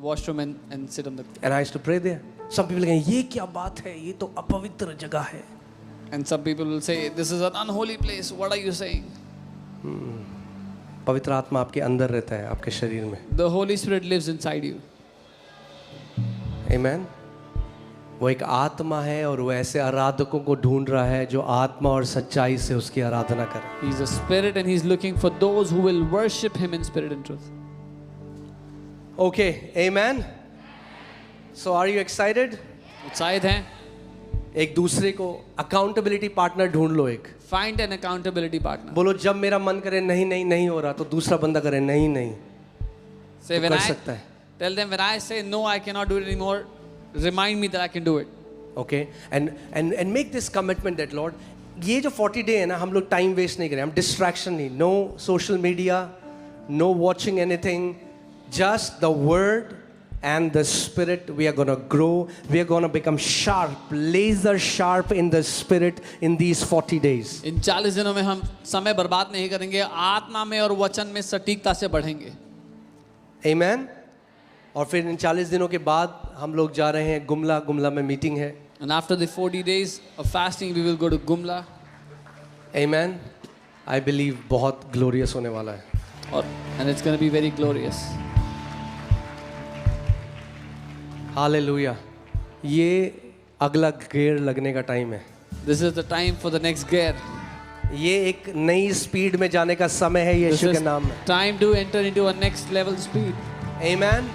washroom and sit on the. And I used to pray there. Some people कहें ये क्या बात है, ये तो अपवित्र जगह है. And some people will say, this is an unholy place. What are you saying? पवित्र आत्मा आपके अंदर रहता है, आपके शरीर में. The Holy Spirit lives inside you. Amen. वो एक आत्मा है और वो ऐसे आराधकों को ढूंढ रहा है जो आत्मा और सच्चाई से उसकी आराधना करें. He's a spirit and he's looking for those who will worship him in spirit and truth. Okay, amen. So are you excited? उत्साहित हैं? एक दूसरे को अकाउंटेबिलिटी पार्टनर ढूंढ लो. एक Find an accountability partner. बोलो जब मेरा मन करे नहीं नहीं नहीं हो रहा तो दूसरा बंदा करे नहीं नहीं. Say, when कर I सकता है. tell them, when I say no, I cannot do it anymore, remind me that I can do it. Okay, and make this commitment that Lord, ये जो 40 day है ना, हम लोग टाइम वेस्ट नहीं करें, हम डिस्ट्रैक्शन नहीं, no social media, no watching anything, just the word and the spirit. We are going to grow, we are going to become sharp, laser sharp in the spirit in these 40 days. इन 40 दिनों में हम समय बर्बाद नहीं करेंगे, आत्मा में और वचन में सटीकता से बढ़ेंगे. Amen. और फिर इन 40 दिनों के बाद हम लोग जा रहे हैं गुमला. गुमला में मीटिंग है. And after the 40 days of fasting, we will go to Gumla. Amen. I believe बहुत glorious होने वाला है. And it's going to be very glorious. Hallelujah. ये अगला गेयर लगने का टाइम है. This is the time for the next gear. ये एक नई स्पीड में जाने का समय है यीशु के नाम में. Time to enter into a next level speed. Amen.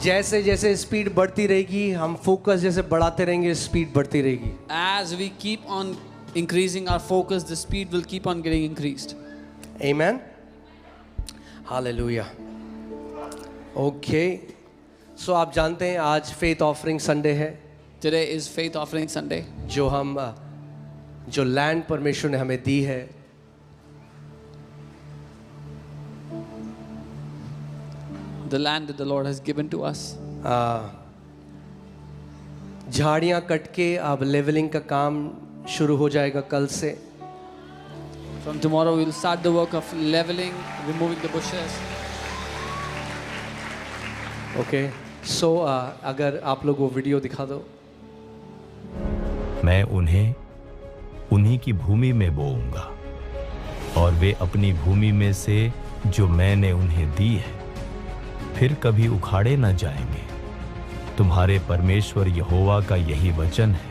जैसे जैसे स्पीड बढ़ती रहेगी, हम फोकस जैसे बढ़ाते रहेंगे, स्पीड बढ़ती रहेगी. As we keep on increasing our focus, the speed will keep on getting increased. Amen. Hallelujah. Okay. So आप जानते हैं आज फेथ ऑफरिंग संडे है. Today is faith offering Sunday. जो लैंड परमेश्वर ने हमें दी है, The land that the Lord has given to us. झाड़ियाँ कट के अब लेवलिंग का काम शुरू हो जाएगा कल से. From tomorrow we will start the work of leveling, removing the bushes. Okay. So अगर आप लोग वो वीडियो दिखा दो. मैं उन्हें उन्हीं की भूमि में बोऊंगा और वे अपनी भूमि में से जो मैंने उन्हें दी है फिर कभी उखाड़े न जाएंगे. तुम्हारे परमेश्वर यहोवा का यही वचन है.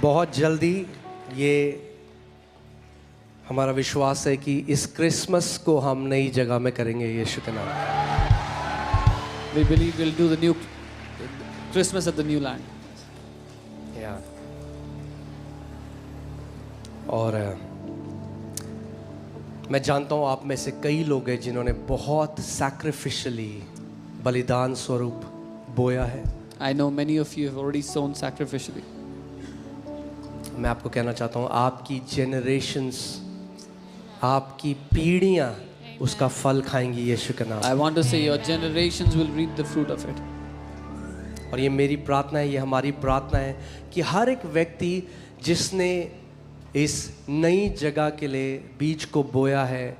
बहुत जल्दी ये हमारा विश्वास है कि इस क्रिसमस को हम नई जगह में करेंगे यीशु के नाम. We believe we'll do the new Christmas at the new land. Yeah. और मैं जानता हूँ आप में से कई लोग हैं जिन्होंने बहुत सैक्रिफिशियली बलिदान स्वरूप बोया है. I know many of you have already sown sacrificially. मैं आपको कहना चाहता हूँ आपकी जेनरेशन्स, आपकी पीढ़ियाँ उसका फल खाएंगी यीशु के नाम. I want to say your generations will reap the fruit of it. और ये मेरी प्रार्थना है, ये हमारी प्रार्थना है कि हर एक व्यक्ति जिसने इस नई जगह के लिए बीज को बोया है,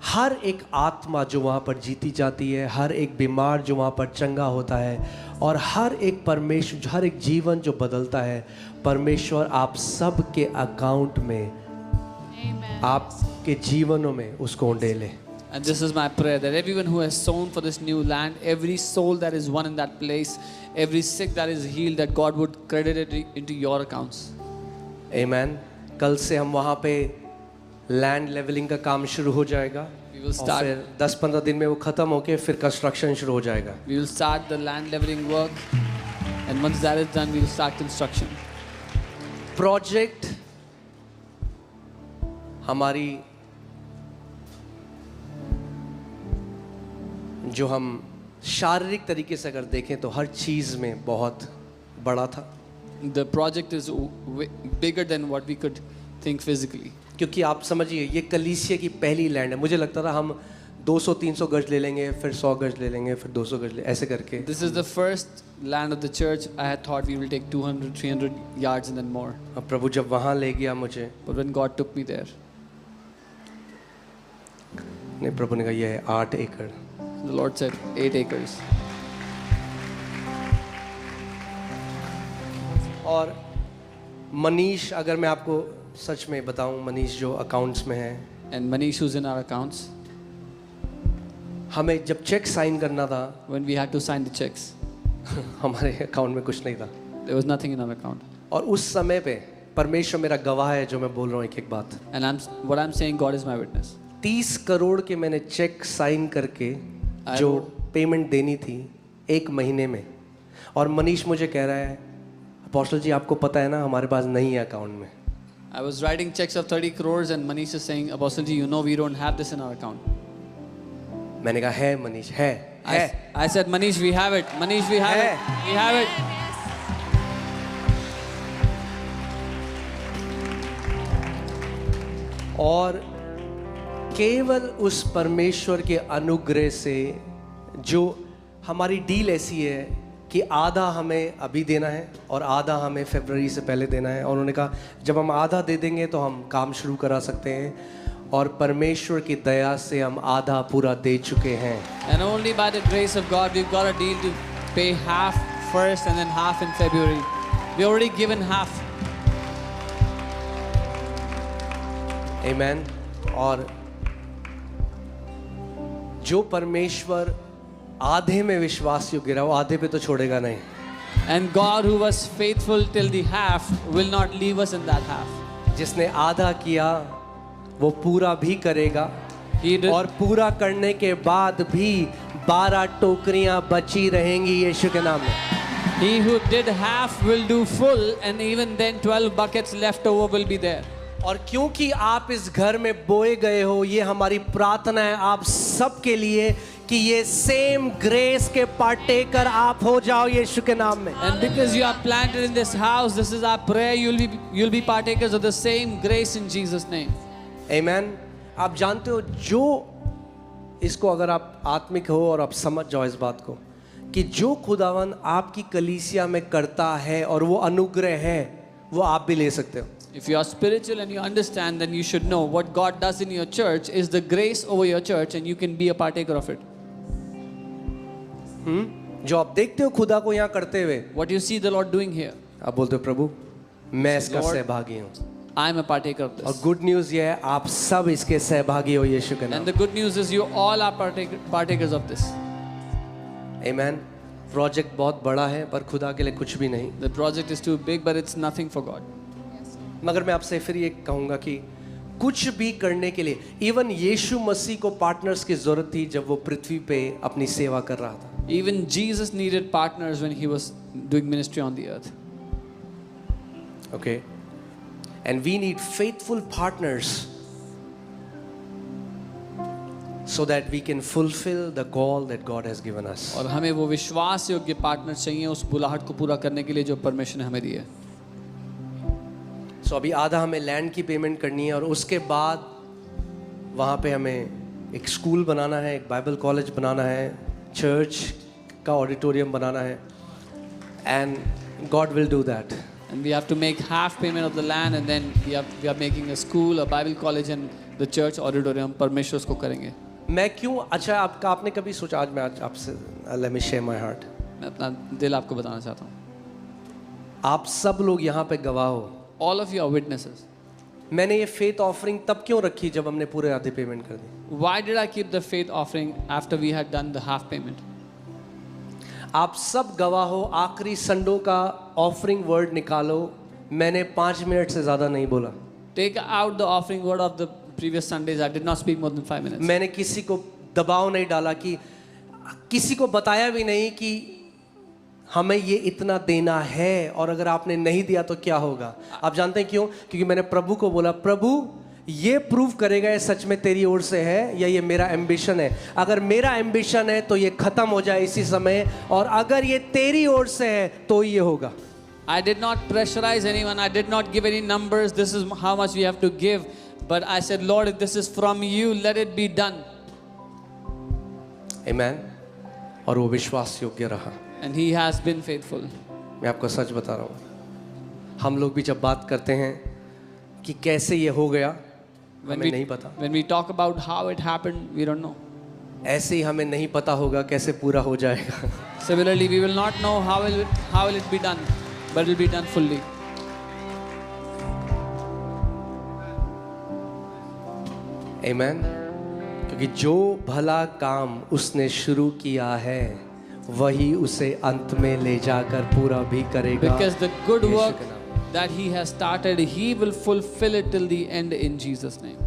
हर एक आत्मा जो वहाँ पर जीती जाती है, हर एक बीमार जो वहाँ पर चंगा होता है, और हर एक परमेश्वर, हर एक जीवन जो बदलता है, परमेश्वर आप सब के अकाउंट में, आपके जीवनों में उसको उंडेले. And this is my prayer that everyone who has sown for this new land, every soul that is won in that place, every sick that is healed, that God would credit it into your accounts. Amen. कल से हम वहाँ पे land levelling का काम शुरू हो जाएगा. We will start. और फिर 10-15 दिन में वो ख़त्म होके फिर कंस्ट्रक्शन शुरू हो जाएगा. We will start the land leveling work, and once that is done, we will start construction. Project हमारी जो हम शारीरिक तरीके से अगर देखें तो हर चीज में बहुत बड़ा था, The project is bigger than what we could think physically. क्योंकि आप समझिए ये कलीसिया की पहली लैंड है। मुझे लगता था हम 200-300 गज ले लेंगे, फिर 100 गज ले लेंगे, फिर 200 गज ले, ऐसे करके। This is the first land of the church. I had thought we will take 200, 300 yards and then more. अब प्रभु जब वहाँ ले गया मुझे, But when God took me there, नहीं, प्रभु ने कहा ये है 8 एकड़। the Lord said, 8 acres. और मनीष, अगर मैं आपको सच में बताऊं, मनीष जो अकाउंट्स में है, And Manish, who's in our accounts, हमें जब चेक साइन करना था when we had to sign the checks, हमारे अकाउंट में कुछ नहीं था। there was nothing in our account. और उस समय पे परमेश्वर मेरा गवाह है जो मैं बोल रहा हूँ एक एक बात। And what I'm saying, God is my witness. 30 crore के मैंने चेक साइन करके जो पेमेंट देनी थी 1 महीने में, और मनीष मुझे कह रहा है अपोस्टल जी आपको पता है ना हमारे पास नहीं है अकाउंट में। I was writing checks of 30 crores and Manish is saying, Apostle ji, you know we don't have this in our account. मैंने कहा है मनीष, है। I said, Manish, we have it. Manish, we have it. We have it. और केवल उस परमेश्वर के अनुग्रह से, जो हमारी डील ऐसी है कि आधा हमें अभी देना है और आधा हमें फरवरी से पहले देना है, और उन्होंने कहा जब हम आधा दे देंगे तो हम काम शुरू करा सकते हैं, और परमेश्वर की दया से हम आधा पूरा दे चुके हैं। And only by the grace of God we've got a deal to pay half first and then half in February. We already given half. Amen. और जो परमेश्वर आधे में विश्वास योग्य रहा, वो आधे पे तो छोड़ेगा नहीं। And God who was faithful till the half will not leave us in that half. जिसने आधा किया वो पूरा भी करेगा, He did, और पूरा करने के बाद भी 12 टोकरियां बची रहेंगी यीशु के नाम में। He who did half will do full, and even then 12 buckets left over will be there. और क्योंकि आप इस घर में बोए गए हो, ये हमारी प्रार्थना है आप सब के लिए कि ये सेम ग्रेस के पार्टेकर आप हो जाओ यीशु के नाम में। And because you are planted in this house, this is our prayer, you'll be partakers of the same grace in Jesus' name. आमेन। आप जानते हो, जो इसको अगर आप आत्मिक हो और आप समझ जाओ इस बात को कि जो खुदावन आपकी कलीसिया में करता है और वो अनुग्रह है, वो आप भी ले सकते हो। If you are spiritual and you understand, then you should know what God does in your church is the grace over your church, and you can be a partaker of it. जो आप देखते हो खुदा को यहाँ करते हुए, What you see the Lord doing here, आप बोलते हो प्रभु मैं इसका Lord, सहभागी हूँ, I am a partaker of और this. गुड न्यूज़ ये है आप सब इसके सहभागी हो यीशु के नाम। And the good news is you all are partakers of this. Amen. Project बहुत बड़ा है पर खुदा के लिए कुछ भी नहीं। The project is too big, but it's nothing for God. मगर मैं आपसे फिर ये कहूँगा कि कुछ भी करने के लिए, इवन यीशु मसीह को पार्टनर्स की जरूरत थी जब वो पृथ्वी पे अपनी सेवा कर रहा था। Even Jesus needed partners when he was doing ministry on the earth. Okay, and we need faithful partners so that we can fulfill the call that God has given us. और हमें वो विश्वास योग्य पार्टनर चाहिए उस बुलाहट को पूरा करने के लिए जो परमेश्वर ने हमें दी है। So अभी आधा हमें लैंड की पेमेंट करनी है, और उसके बाद वहाँ पे हमें एक स्कूल बनाना है, एक बाइबल कॉलेज बनाना है, चर्च का ऑडिटोरियम बनाना है, and God will do that. And we have to make half payment of the land, and then we are making a school, a Bible college, and the church auditorium. परमेश्वर उसको करेंगे। मैं क्यों, अच्छा आपने कभी सोचा, आज मैं आपसे let me share my heart, मैं अपना दिल आपको बताना चाहता हूँ। आप सब लोग यहाँ पे गवाह हो। All of you are witnesses. मैंने ये फेथ ऑफरिंग तब क्यों रखी जब हमने पूरे आधे पेमेंट कर दी। Why did I keep the faith offering after we had done the half payment? आप सब गवाह हो, आखिरी संडो का ऑफरिंग वर्ड निकालो, मैंने 5 मिनट से ज़्यादा नहीं बोला। Take out the offering word of the previous Sundays. I did not speak more than 5 minutes. मैंने किसी को दबाव नहीं डाला, कि किसी को बताया भी नहीं कि हमें ये इतना देना है, और अगर आपने नहीं दिया तो क्या होगा? आप जानते हैं क्यों? क्योंकि मैंने प्रभु को बोला, प्रभु ये प्रूव करेगा ये सच में तेरी ओर से है या ये मेरा एम्बिशन है। अगर मेरा एम्बिशन है तो ये खत्म हो जाए इसी समय, और अगर ये तेरी ओर से है तो ये होगा। I did not pressurize anyone. I did not give any numbers. This is how much we have to give. But I said, Lord, if this is from you, let it be done. आमेन। और वो विश्वास योग्य रहा। And he has been faithful. मैं आपको सच बता रहा हूँ, हम लोग भी जब बात करते हैं कि कैसे ये हो गया, हमें नहीं पता। When we talk about how it happened, we don't know. ऐसे ही हमें नहीं पता होगा कैसे पूरा हो जाएगा। Similarly, we will not know how will it be done, but it will be done fully. आमेन। क्योंकि जो भला काम उसने शुरू किया है वही उसे अंत में ले जाकर पूरा भी करेगा। Because the good Yeshu work के नाम। that he has started, he will fulfill it till the end in Jesus' name.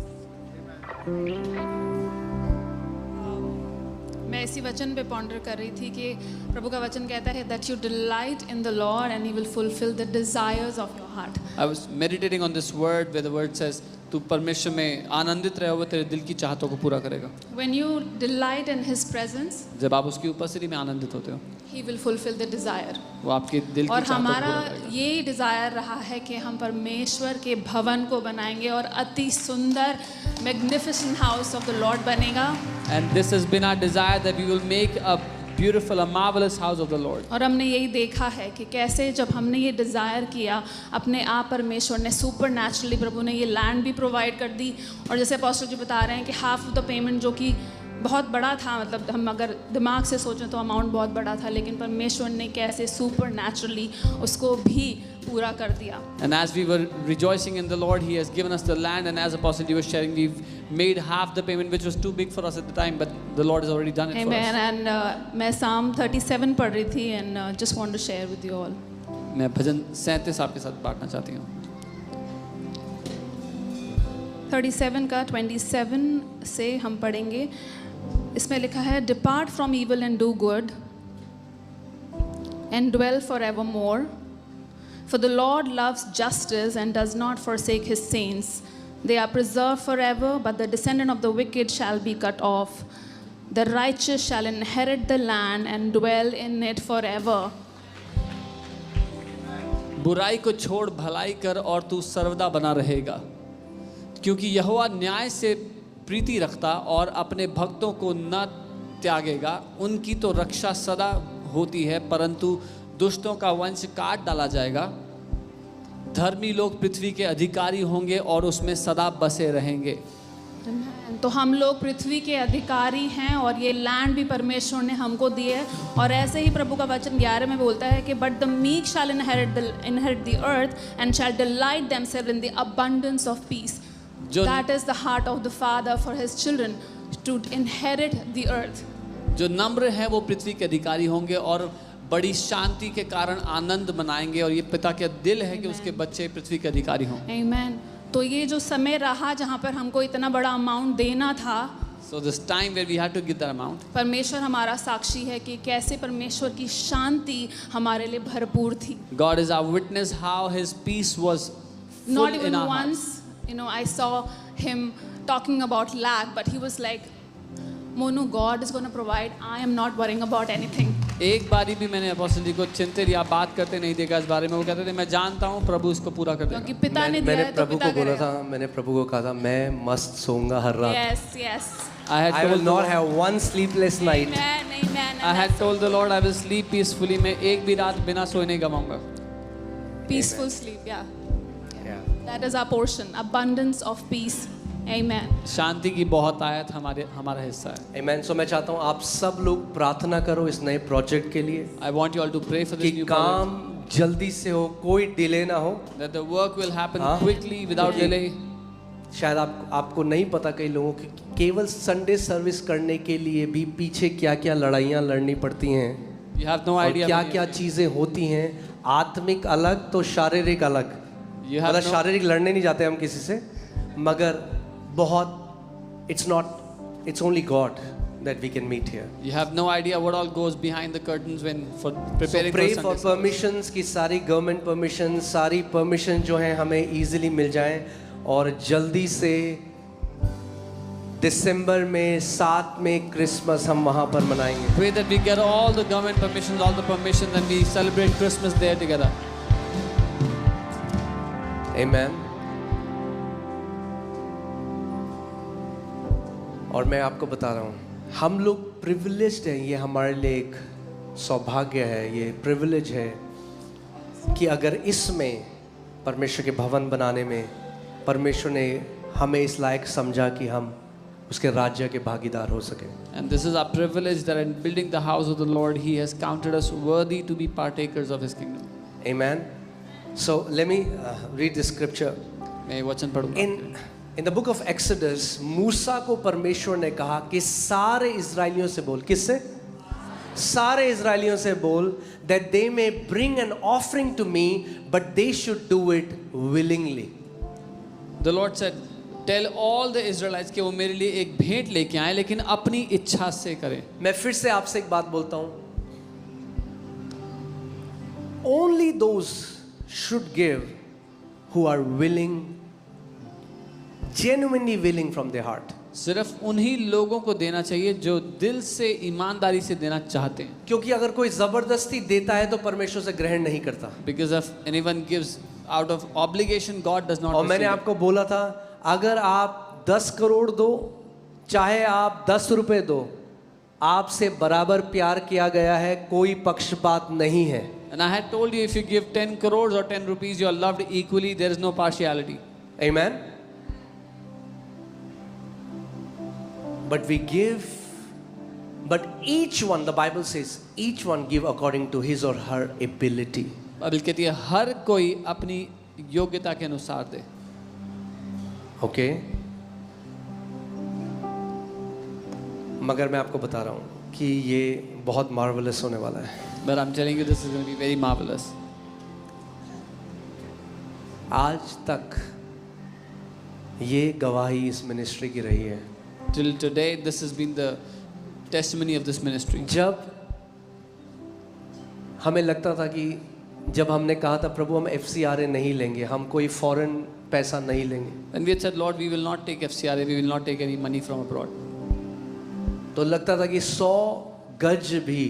मैं इसी वचन पे पॉन्डर कर रही थी कि प्रभु का वचन कहता है that you delight in the Lord and he will fulfill the desires of your heart. I was meditating on this word where the word says, तू परमेश्वर में आनंदित रहे, वो तेरे दिल की चाहतों को पूरा करेगा। When you delight in his presence, जब आप उसकी उपस्थिति में आनंदित होते हो, he will fulfill the desire. वो आपके दिल की और चाहतों को हमारा पूरा करेगा। ये डिज़ायर रहा है कि हम परमेश्वर के भवन को बनाएंगे और अति सुंदर magnificent house of the Lord बनेगा। And this has been our desire that we will make a beautiful, a marvelous house of the Lord. और हमने यही देखा है कि कैसे जब हमने ये डिज़ायर किया, अपने आप परमेश्वर ने सुपर नेचुरली प्रभु ने ये लैंड भी प्रोवाइड कर दी। और जैसे अपोस्टल जी बता रहे हैं कि हाफ ऑफ द पेमेंट जो कि बहुत बड़ा था, मतलब हम अगर दिमाग से सोचें तो अमाउंट बहुत बड़ा था, लेकिन परमेश्वर ने कैसे सुपर नेचुरली उसको भी पूरा कर दिया। And as we were rejoicing in the Lord, He has given us the land, and as Apostle Ji was sharing, we've made half the payment, which was too big for us at the time, but the Lord has already done it for Amen. us. And मैं Psalm 37 पढ़ रही थी and just want to share with you all. मैं भजन 37 आपके साथ बांटना चाहती हूँ। 37 का 27 से हम पढ़ेंगे। इसमें लिखा है, Depart from evil and do good, and dwell forevermore. For the Lord loves justice and does not forsake his saints. They are preserved forever, but the descendant of the wicked shall be cut off. The righteous shall inherit the land and dwell in it forever. बुराई को छोड़ भलाई कर और तू सर्वदा बना रहेगा, क्योंकि यहोवा न्याय से प्रीति रखता और अपने भक्तों को न त्यागेगा। उनकी तो रक्षा सदा होती है, परंतु दुष्टों का वंश काट डाला जाएगा। धर्मी लोग पृथ्वी के अधिकारी होंगे और उसमें सदा बसे रहेंगे। तो हम लोग पृथ्वी के अधिकारी हैं और ये लैंड भी परमेश्वर ने हमको दी है। और ऐसे ही प्रभु का वचन 11 में बोलता है कि but the meek shall inherit the earth and shall delight themselves in the abundance of peace. That is the heart of the father for his children to inherit the earth. जो नम्र है वो पृथ्वी के अधिकारी होंगे और बड़ी शांति के कारण आनंद मनाएंगे, और ये पिता का दिल है कि उसके बच्चे पृथ्वी के अधिकारी हों। आमीन। तो ये जो समय रहा जहाँ पर हमको इतना बड़ा अमाउंट देना था, So this time where we had to give that amount, परमेश्वर हमारा साक्षी है कि कैसे परमेश्वर की शांति हमारे लिए भरपूर थी। God is our witness how His peace was full Not in even our hearts. once, I saw him talking about lack, but he was like, Monu, God is going to provide. I am not worrying about anything. एक बारी भी मैंने apostle जी को चिंतित या बात करते नहीं देखा इस बारे में। वो कहते थे मैं जानता हूँ प्रभु इसको पूरा कर क्योंकि देगा। पिता ने दिया मैंने है तो प्रभु पिता को बोला करेगा। था, मैंने प्रभु को कहा था, मैं मस्त सोऊंगा हर रात। Yes, yes. I will not have one sleepless night. Amen, amen. I had told the Lord I will sleep peacefully. मैं एक भी रात बिना सोए नहीं गवाऊंगा। Peaceful sleep, yeah. Yeah. That is our portion. Abundance of peace. Amen. शांति की बहुत आयत हमारा हिस्सा है। Amen. So मैं चाहता हूँ आप सब लोग प्रार्थना करो इस नए प्रोजेक्ट के लिए I want you all to pray for this कि new काम project, जल्दी से हो, कोई डिले ना हो। that the work will happen हाँ। quickly without क्योंकि delay. शायद आपको नहीं पता कई लोगों की केवल संडे सर्विस करने के लिए भी पीछे क्या क्या लड़ाइयाँ लड़नी पड़ती हैं, You have no और idea. क्या क्या चीज़ें होती हैं। आत्मिक अलग तो शारीरिक अलग। You have मतलब no- शारीरिक लड़ने नहीं जाते हम किसी से, मगर बहुत it's only God. that we can meet here. You have no idea what all goes behind the curtains when for So preparing pray for for Sunday service. permissions कि सारी गवर्नमेंट परमिशन, सारी परमिशन जो हैं हमें easily मिल जाएं और जल्दी से दिसंबर में 7 में क्रिसमस हम वहाँ पर मनाएंगे. Pray that we get all the government permissions, all the permissions, and we celebrate Christmas there together. Amen. और मैं आपको बता रहा हूँ, हम लोग प्रिविलेज्ड हैं. ये हमारे लिए एक सौभाग्य है, ये प्रिविलेज है कि अगर इसमें परमेश्वर के भवन बनाने में परमेश्वर ने हमें इस लायक समझा कि हम उसके राज्य के भागीदार हो सके. And this is our privilege that in building the house of the Lord, He has counted us worthy to be partakers of His kingdom. Amen. So let me read the scripture. मैं वचन पढ़ूंगा. In the book of Exodus, मूसा को परमेश्वर ने कहा कि सारे इजरायलियों से बोल. किससे? सारे इजरायलियों से बोल that they may bring an offering to me, but they should do it willingly. The Lord said, tell all the Israelites कि वो मेरे लिए एक भेंट लेके आए, लेकिन अपनी इच्छा से करें. मैं फिर से आपसे एक बात बोलता हूं. Only those should give who are willing, genuinely willing from their heart. सिर्फ उन्हीं लोगों को देना चाहिए जो दिल से ईमानदारी से देना चाहते हैं. क्योंकि अगर कोई जबरदस्ती देता है तो परमेश्वर से ग्रहण नहीं करता. Because if anyone gives out of obligation, God does not और मैंने receive it. आपको बोला था, अगर आप 10 करोड़ दो, चाहे आप 10 रुपए दो, आपसे बराबर प्यार किया गया है, कोई पक्षपात नहीं है. And I had told you, if you give 10 crores or 10 rupees, you are loved equally. There is no partiality. Amen. But we give, but each one, the Bible says, each one give according to his or her ability. Bible कहती है हर कोई अपनी योग्यता के अनुसार दे. Okay. मगर मैं आपको बता रहा हूँ कि ये बहुत मार्वलस होने वाला है. But I'm telling you, this is going to be very marvelous. आज तक ये गवाही इस मिनिस्ट्री की रही है. Till today, this has been the testimony of this ministry. जब हमें लगता था कि जब हमने कहा था प्रभु हम FCRA नहीं लेंगे, हम कोई फॉरेन पैसा नहीं लेंगे, And we had said, Lord, we will not take FCRA, we will not take any money from abroad. तो लगता था कि 100 गज भी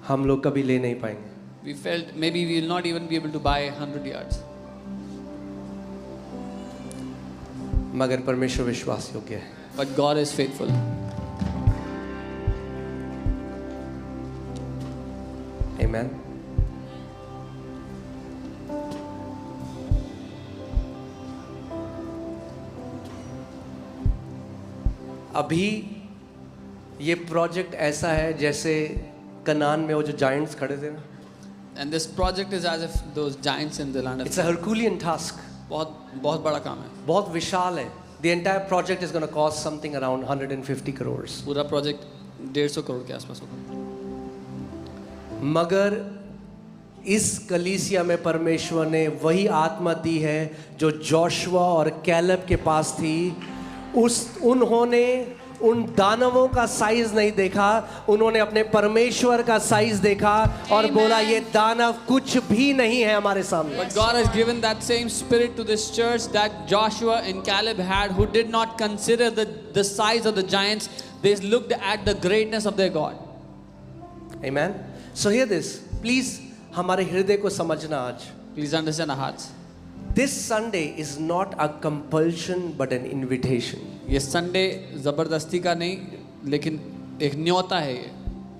हम लोग कभी ले नहीं पाएंगे. We felt maybe we will not even be able to buy 100 yards. मगर परमेश्वर विश्वास योग्य है. But God is faithful. Amen. अभी ये प्रोजेक्ट ऐसा है जैसे कनान में वो जो जायंट्स खड़े थे ना. And this project is as if those giants in the land of It's a Herculean task. बहुत बड़ा काम है. बहुत विशाल है. The entire project is going to cost something around 150 crores. पूरा प्रोजेक्ट 150 करोड़ के आसपास होगा. मगर इस कलीसिया में परमेश्वर ने वही आत्मा दी है जो जोशुआ और कैलेब के पास थी. उन्होंने उन दानवों का साइज नहीं देखा, उन्होंने अपने परमेश्वर का साइज देखा और बोला ये दानव कुछ भी नहीं है हमारे सामने. But God has given that same spirit to this church that Joshua and Caleb had, who did not consider the size of the giants. They looked at the greatness of their God. Amen. So hear this. Please हमारे हृदय को समझना आज. Please understand our hearts. This Sunday is not a compulsion but an invitation. ये Sunday जबरदस्ती का नहीं, लेकिन एक न्योता है. ये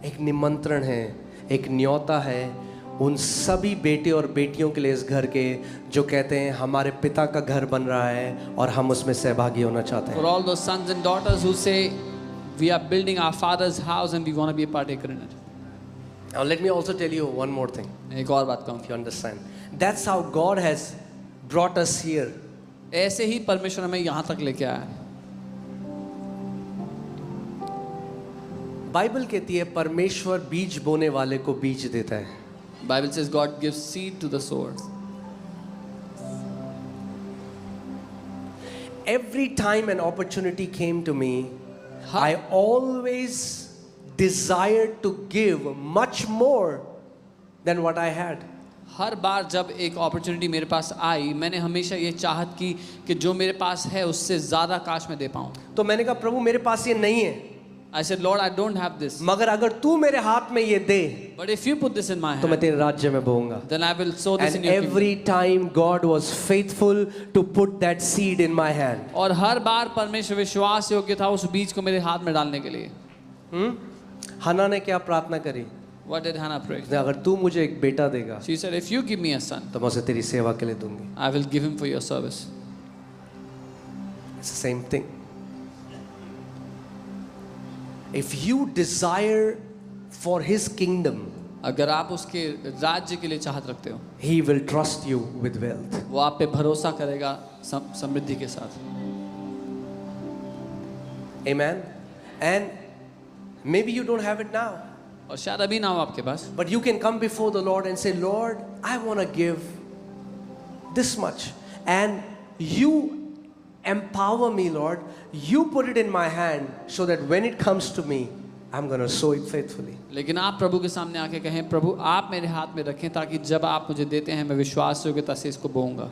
एक निमंत्रण है, एक न्योता है उन सभी बेटे और बेटियों के लिए इस घर के जो कहते हैं हमारे पिता का घर बन रहा है और हम उसमें सहभागी होना चाहते for हैं. all those sons and daughters who say we are building our father's house and we want to be a partaker in it. Now let me also tell you one more thing. एक और बात कहूँ, If you understand, that's how God has brought us here. ऐसे ही परमेश्वर हमें यहाँ तक लेके आया है. बाइबल कहती है परमेश्वर बीज बोने वाले को बीज देता है. Bible says God gives seed to the sower. Every time an opportunity came to me, हाँ। I always desired to give much more than what I had. हर बार जब एक अपॉर्चुनिटी मेरे पास आई, मैंने हमेशा ये चाहत की कि जो मेरे पास है उससे ज़्यादा काश मैं दे पाऊँ. तो मैंने कहा प्रभु मेरे पास ये नहीं है, I said, Lord, I don't have this. मगर अगर तू मेरे हाथ में ये दे But if you put this in my तो मैं hand, तेरे राज्य में बोऊंगा. then I will sow this in And your kingdom. every time God was faithful to put that seed in my hand. और हर बार परमेश्वर विश्वास योग्य था उस बीज को मेरे हाथ में डालने के लिए. हन्ना ने क्या प्रार्थना करी? What did Hannah pray? अगर तू मुझे एक बेटा देगा She said, if you give me a son, तो मैं उसे तेरी सेवा के लिए दूंगी. I will give him for your service. It's the same thing. If you desire for his kingdom, अगर आप उसके राज्य के लिए चाहत रखते हो, he will trust you with wealth. वो आप पे भरोसा करेगा समृद्धि के साथ. Amen. And maybe you don't have it now, और शायद अभी ना हो आपके पास, but you can come before the Lord and say, Lord, I want to give this much. And you empower me, Lord. You put it in my hand so that when it comes to me, I'm going to sow it faithfully. लेकिन आप प्रभु के सामने आके कहें, प्रभु आप मेरे हाथ में रखें ताकि जब आप मुझे देते हैं मैं विश्वास योग्यता से इसको बोऊंगा.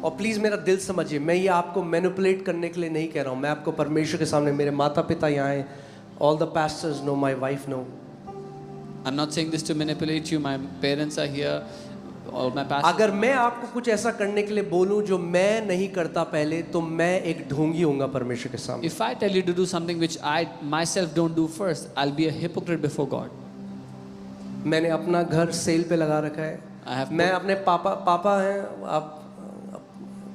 और प्लीज मेरा दिल समझिए, मैं ये आपको मैनिपुलेट करने के लिए नहीं कह रहा हूँ. मैं आपको परमेश्वर के सामने, मेरे माता पिता यहाँ हैं, all the pastors know, my wife know. I'm not saying this to manipulate you. My parents are here, or my pastor. अगर मैं आपको कुछ ऐसा करने के लिए बोलूं जो मैं नहीं करता पहले, तो मैं एक ढोंगी होऊंगा परमेश्वर के सामने. If I tell you to do something which I myself don't do first, I'll be a hypocrite before God. मैंने अपना घर सेल पे लगा रखा है. I have मैं अपने पापा हैं, आप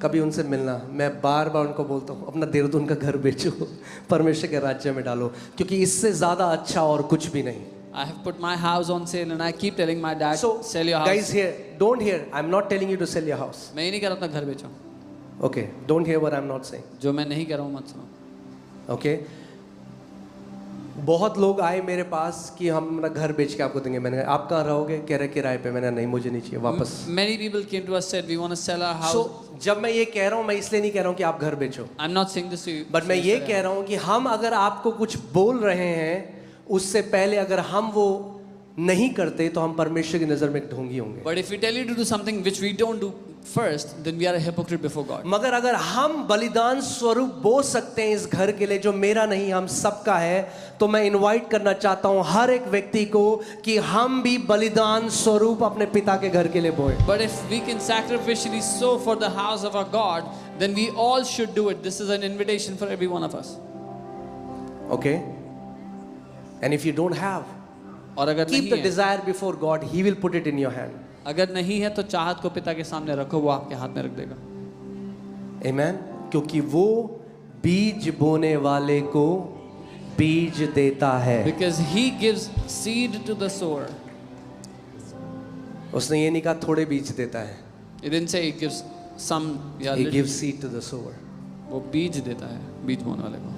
कभी उनसे मिलना, मैं बार बार उनको बोलता हूँ अपना देहरादून का घर बेचो, परमेश्वर के राज्य में डालो, क्योंकि इससे ज़्यादा अच्छा और कुछ भी नहीं. I have put my house on sale and I keep telling my dad, So sell your house. guys here, don't hear, I'm not telling you to sell your house. मैं ये नहीं कह रहा अपना घर बेचो. Okay, don't hear what I'm not saying. जो मैं नहीं कह रहा हूँ मत सुनो. Okay. बहुत लोग आए मेरे पास कि हम अपना घर बेच के आपको देंगे. मैंने कहा आप कहाँ रहोगे? कह रहे किराए पे. मैंने कहा नहीं, मुझे नहीं चाहिए, वापस. Many people came to us said we want to sell our house. So जब मैं ये कह रहा हूँ, मैं इसलिए नहीं कह रहा हूँ कि आप घर बेचो, I'm not saying this to you. But मैं ये कह रहा हूँ कि हम अगर आपको कुछ बोल रहे हैं, उससे पहले अगर हम वो नहीं करते तो हम परमेश्वर की नज़र में एक ढोंगी होंगे. But if we tell you to do something which we don't do first, then we are a hypocrite before God. मगर अगर हम बलिदान स्वरूप बो सकते हैं इस घर के लिए जो मेरा नहीं हम सबका है, तो मैं इनवाइट करना चाहता हूं हर एक व्यक्ति को कि हम भी बलिदान स्वरूप अपने पिता के घर के लिए बोए. But if we can sacrificially sow for the house of our God, then we all should do it. This is an invitation for every one of us. Okay? And if you don't have, और अगर keep नहीं the है, desire before God. He will put it in your hand. अगर नहीं है तो चाहत को पिता के सामने रखो, वो आपके हाथ में रख देगा. Amen? क्योंकि वो बीज बोने वाले को बीज देता है. Because he gives seed to the sower. उसने ये नहीं कहा थोड़े बीज देता है. He didn't say he gives some. Yeah, He little. gives seed to the sower. वो बीज देता है बीज बोने वाले को.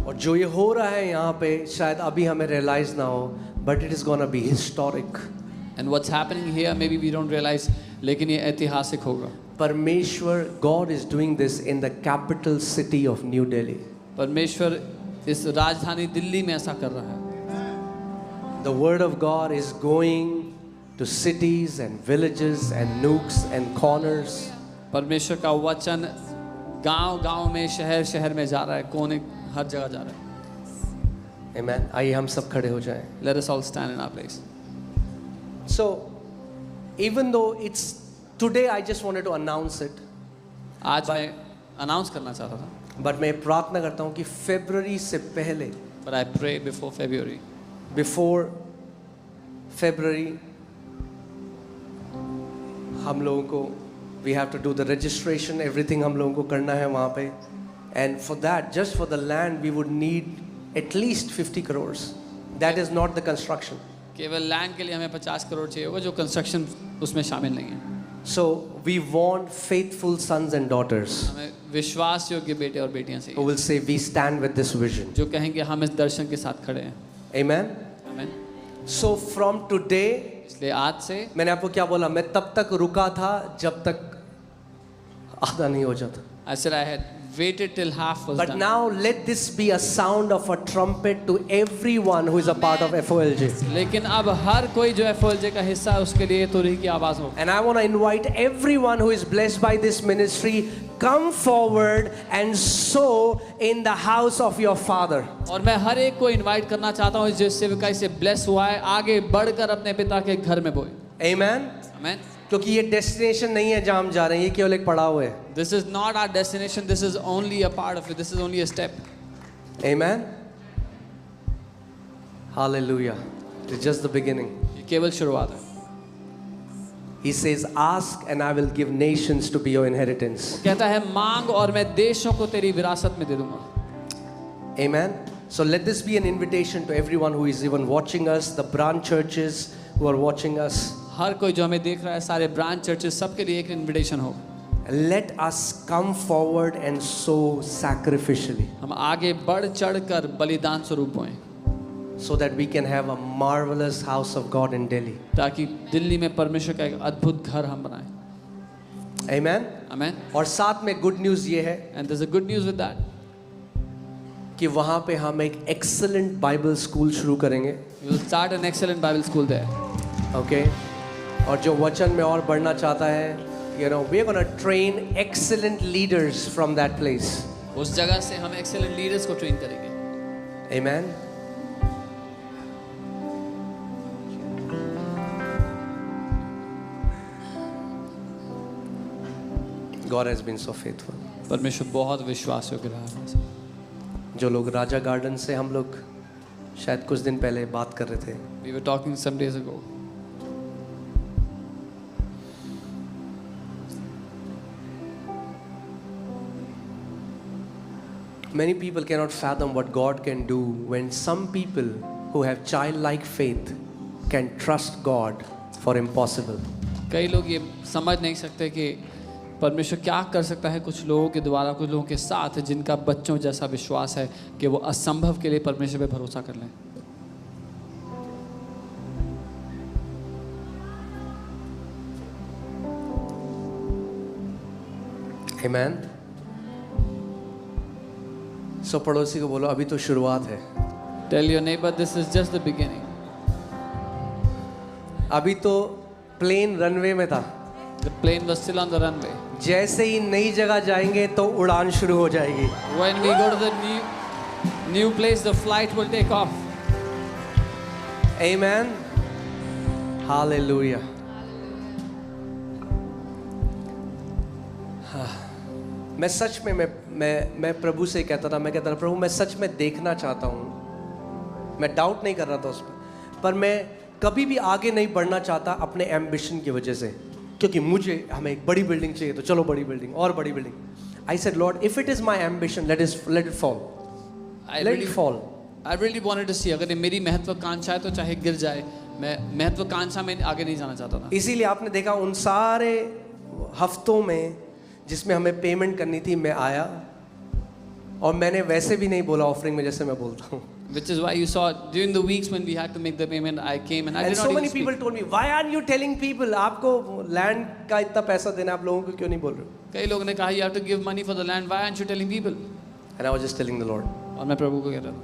और जो ये हो रहा है यहाँ पे शायद अभी हमें रियलाइज ना हो, but it is gonna be historic. And what's happening here, maybe we don't realize, लेकिन ये ऐतिहासिक होगा. परमेश्वर, God is doing this in the capital city of New Delhi. परमेश्वर इस राजधानी दिल्ली में ऐसा कर रहा है. The word of God is going to cities and villages and nooks and corners. परमेश्वर का वचन गांव-गांव में, शहर-शहर में जा रहा है, कोने हर जगह जा रहा है. Amen. आइए हम सब खड़े हो जाएं. Let us all stand in our place. So, even though it's today, I just wanted to announce it. आज मैं अनाउंस करना चाहता था, But मैं प्रार्थना करता हूँ कि फरवरी से पहले, but I pray before February. before February, हम लोगों को we have to do the registration, everything हम लोगों को करना है वहाँ पे. And for that, just for the land, we would need at least 50 crores. That is not the construction. केवल लैंड के लिए हमें 50 करोड़ चाहिए होगा, जो कंस्ट्रक्शन उसमें शामिल नहीं है. So we want faithful sons and daughters हमें विश्वास योग्य बेटे और बेटियां who चाहिए, will say, we stand with this vision. जो कहेंगे हम इस दर्शन के साथ खड़े हैं. Amen. आमीन. So from today, इसलिए आज से मैंने आपको क्या बोला, मैं तब तक रुका था जब तक आधा नहीं हो जाता. I said I had waited till half was But done. now let this be a sound of a trumpet to everyone who is a part of FOLJ. लेकिन अब हर कोई जो FOLJ का हिस्सा है उसके लिए तुरही की आवाज हो. And I want to invite everyone who is blessed by this ministry, come forward and sow in the house of your father. और मैं हर एक को इनवाइट करना चाहता हूँ जो सेवकाई से ब्लेस हुआ है आगे बढ़कर अपने पिता के घर में बोए. Amen. Amen. क्योंकि ये डेस्टिनेशन नहीं है जहाँ हम जा रहे हैं, ये केवल एक पड़ाव है. This is not our destination. This is only a part of it. This is only a step. Amen. Hallelujah. It's just the beginning. ये केवल शुरुआत है. He says, ask and I will give nations to be your inheritance. कहता है मांग और मैं देशों को तेरी विरासत में दे दूंगा. Amen. So let this be an invitation to everyone who is even watching us, the branch churches who are watching us. हर कोई जो हमें देख रहा है सारे ब्रांच चर्चेस सबके लिए एक इनविटेशन हो. Let us come forward and sow sacrificially हम आगे बढ़ चढ़ कर बलिदान स्वरूप होएं so that we can have a marvelous house of God in Delhi. ताकि दिल्ली में परमेश्वर का एक अद्भुत घर हम बनाएं. Amen. Amen. और साथ में गुड न्यूज़ ये है And there's a good news with that. कि वहाँ पे हम एक एक्सीलेंट बाइबल स्कूल शुरू करेंगे. We will start an excellent Bible school there. Okay. और जो वचन में और बढ़ना चाहता है, you know, we are going to train excellent leaders from that place. उस जगह से हम excellent leaders को train करेंगे. Amen. God has been so faithful. परमेश्वर बहुत विश्वास योग्य रहा है. जो लोग राजा गार्डन से हम लोग शायद कुछ दिन पहले बात कर रहे थे. We were talking some days ago. Many people cannot fathom what God can do when some people who have childlike faith can trust God for impossible. कई लोग ये समझ नहीं सकते कि परमेश्वर क्या कर सकता है कुछ लोगों के द्वारा, कुछ लोगों के साथ जिनका बच्चों जैसा विश्वास है कि वो असंभव के लिए परमेश्वर पे भरोसा कर लें. Amen. So पड़ोसी को बोलो अभी तो शुरुआत है. Tell your neighbor this is just the beginning. अभी तो प्लेन रनवे में था. The plane was still on the runway. जैसे ही नई जगह जाएंगे तो उड़ान शुरू हो जाएगी. When we go to the new place, the flight will take off. Amen. Hallelujah. मैं सच में मैं प्रभु से कहता था, मैं कहता था प्रभु मैं सच में देखना चाहता हूँ. मैं डाउट नहीं कर रहा था उस पर मैं कभी भी आगे नहीं बढ़ना चाहता अपने एम्बिशन की वजह से, क्योंकि मुझे हमें एक बड़ी बिल्डिंग चाहिए तो चलो बड़ी बिल्डिंग और बड़ी building. I said Lord if it is my ambition let it fall. Let it fall. I really wanted to see अगर ये मेरी महत्वाकांक्षा है तो चाहे गिर जाए, मैं महत्वाकांक्षा में आगे नहीं जाना चाहता था. इसीलिए आपने देखा उन सारे हफ्तों में जिसमें हमें पेमेंट करनी थी मैं आया और मैंने वैसे भी नहीं बोला ऑफरिंग में जैसे मैं बोलता हूँ. Which is why you saw during the weeks when we had to make the payment, I came and I And did so not many even people speak. told me, why are you telling people? आपको land का इतना पैसा देना, आप लोगों को क्यों नहीं बोल रहे हो? कई लोगों ने कहा you have to give money for the land. Why aren't you telling people? And I was just telling the Lord. और मैं प्रभु को कह रहा था.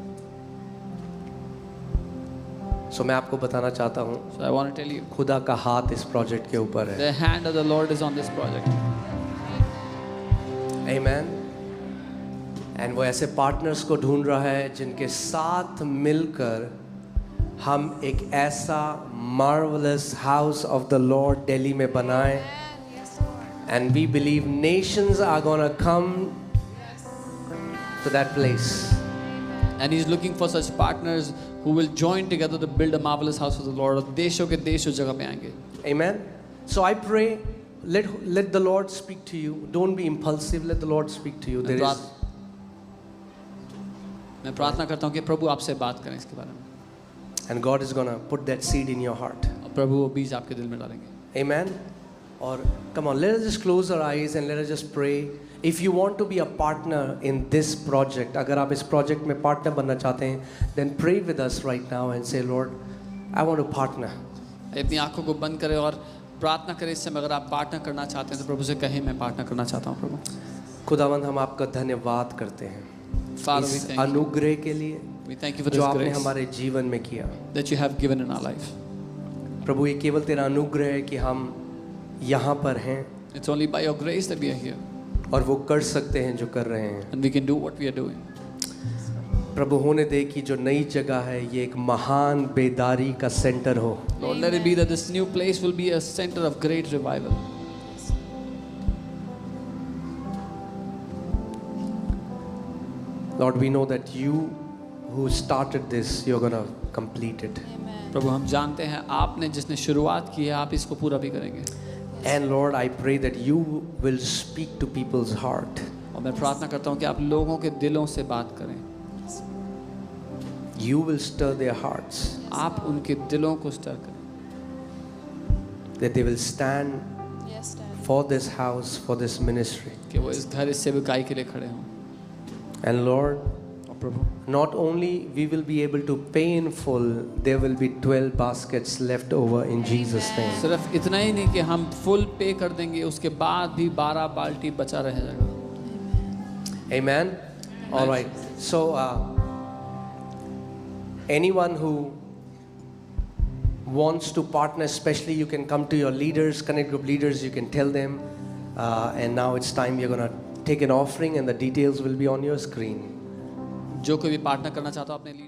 So मैं आपको बताना चाहता हूँ, So I want to tell you, खुदा का हाथ इस प्रोजेक्ट के ऊपर है. the hand of the Lord is on this project. Amen. And वो ऐसे पार्टनर्स को ढूंढ रहा है जिनके साथ मिलकर हम एक ऐसा marvelous house of the Lord Delhi में बनाएं. And we believe nations are gonna come to that place. And he's looking for such partners who will join together to build a marvelous house of the Lord. और देशों के देश उस जगह पे आएंगे. Amen. So I pray, let the Lord speak to you. Don't be impulsive. Let the Lord speak to you. There is. मैं प्रार्थना करता हूँ कि प्रभु आपसे बात करें इसके बारे में. And God is gonna put that seed in your heart. और प्रभु वो बीज आपके दिल में डालेंगे. Amen. Or come on, let us just close our eyes and let us just pray. If you want to be a partner in this project, अगर आप इस project में partner बनना चाहते हैं, then pray with us right now and say, Lord, I want to partner. अपनी आंखों को बंद करें और प्रार्थना करें इस समय। अगर आप पार्टनर करना चाहते हैं तो प्रभु से कहें, मैं पार्टनर करना चाहता हूँ प्रभु। खुदावंद हम आपका धन्यवाद करते हैं Father, we इस thank you. अनुग्रह के लिए We thank you for जो this आपने grace हमारे जीवन में किया। that you have given in our life. प्रभु ये केवल तेरा अनुग्रह है कि हम यहाँ पर हैं It's only by your grace that we are here और वो कर सकते हैं जो कर रहे हैं। and we can do what we are doing. प्रभु होने दे कि जो नई जगह है ये एक महान बेदारी का सेंटर हो। Lord, let it be that this new place will be a center of great revival. Lord, we know that you who started this, you're going to complete it. प्रभु हम जानते हैं आपने जिसने शुरुआत की है आप इसको पूरा भी करेंगे। And Lord, I pray that you will speak to people's heart. और मैं प्रार्थना करता हूँ कि आप लोगों के दिलों से बात करें, You will stir their hearts, आप उनके दिलों को स्टर करें, that they will stand for this house, for this ministry. कि वो इस घर, इस सेवकाई के लिए खड़े हों। And Lord, और प्रभु not only we will be able to pay in full, there will be 12 baskets left over in Jesus' name. सिर्फ इतना ही नहीं कि हम फुल पे कर देंगे, उसके बाद भी 12 बाल्टी बचा रह जाएगा। Amen? All right. So, anyone who wants to partner, especially you can come to your leaders, connect group leaders, you can tell them. And now it's time you're going to take an offering and the details will be on your screen. जो कोई भी partner करना चाहता हो अपने leader